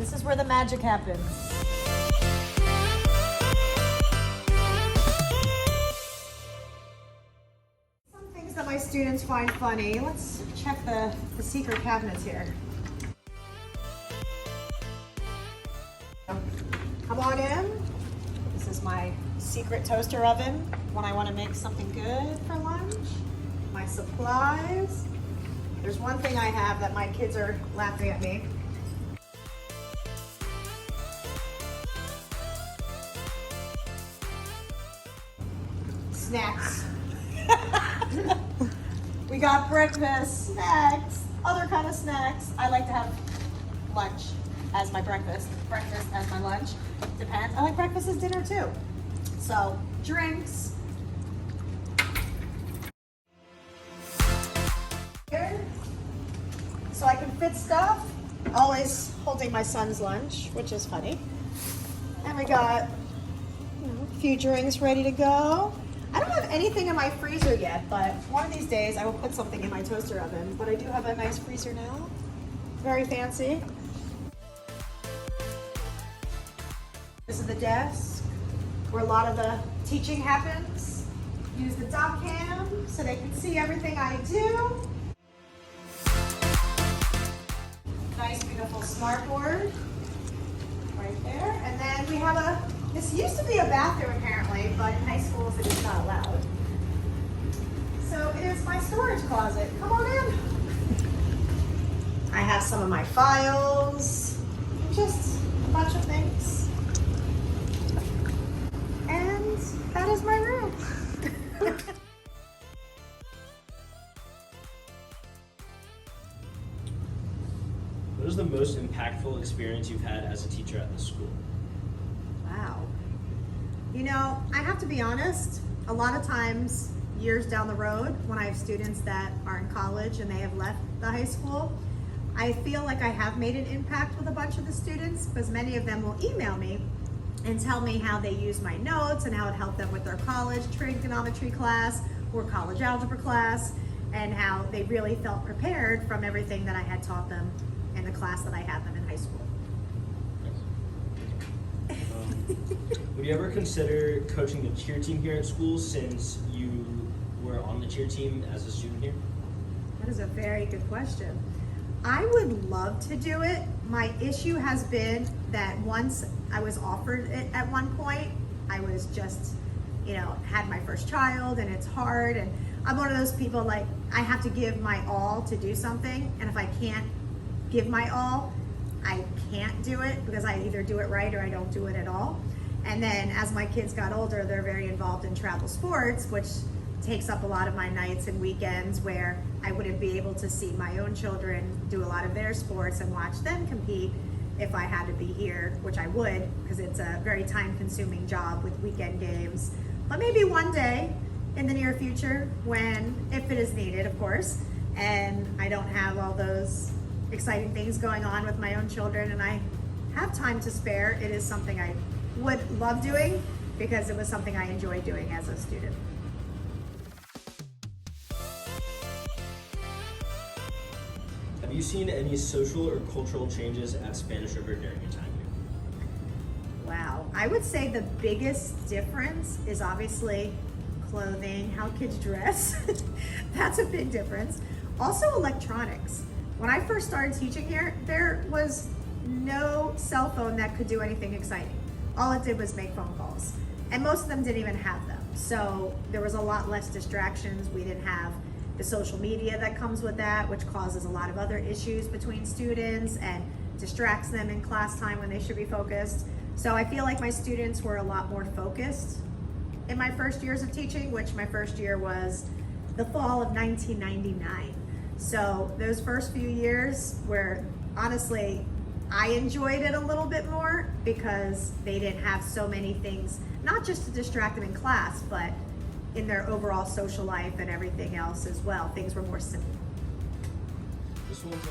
This is where the magic happens. Some things that my students find funny. Let's check the secret cabinets here. Come on in. This is my secret toaster oven when I want to make something good for lunch. My supplies. There's one thing I have that my kids are laughing at me. Snacks. We got breakfast, snacks, other kind of snacks. I like to have lunch as my breakfast as my lunch. Depends. I like breakfast as dinner too. So, drinks. Here, so I can fit stuff. Always holding my son's lunch, which is funny. And we got a few drinks ready to go. I don't have anything in my freezer yet, but one of these days I will put something in my toaster oven. But I do have a nice freezer now. Very fancy. This is the desk where a lot of the teaching happens. Use the doc cam so they can see everything I do. Nice, beautiful smartboard right there. And then we have this used to be a bathroom apparently, but in high schools it is not allowed. So it is my storage closet. Come on in. I have some of my files, just a bunch of things. And that is my room. What is the most impactful experience you've had as a teacher at this school? Wow. You know, I have to be honest, a lot of times, years down the road, when I have students that are in college and they have left the high school, I feel like I have made an impact with a bunch of the students because many of them will email me and tell me how they use my notes and how it helped them with their college trigonometry class or college algebra class, and how they really felt prepared from everything that I had taught them in the class that I had them in high school. Would you ever consider coaching the cheer team here at school since you were on the cheer team as a student here? That is a very good question. I would love to do it. My issue has been that once I was offered it at one point, I was just, had my first child and it's hard. And I'm one of those people, like, I have to give my all to do something. And if I can't give my all, I can't do it because I either do it right or I don't do it at all. And then as my kids got older, they're very involved in travel sports, which takes up a lot of my nights and weekends where I wouldn't be able to see my own children do a lot of their sports and watch them compete if I had to be here, which I would, because it's a very time-consuming job with weekend games. But maybe one day in the near future, if it is needed, of course, and I don't have all those exciting things going on with my own children and I have time to spare, it is something I would love doing because it was something I enjoyed doing as a student. Have you seen any social or cultural changes at Spanish River during your time here? Wow, I would say the biggest difference is obviously clothing, how kids dress. That's a big difference. Also electronics. When I first started teaching here, there was no cell phone that could do anything exciting. All it did was make phone calls. And most of them didn't even have them. So there was a lot less distractions. We didn't have the social media that comes with that, which causes a lot of other issues between students and distracts them in class time when they should be focused. So I feel like my students were a lot more focused in my first years of teaching, which my first year was the fall of 1999. So those first few years where honestly, I enjoyed it a little bit more because they didn't have so many things, not just to distract them in class, but in their overall social life and everything else as well. Things were more simple. This one's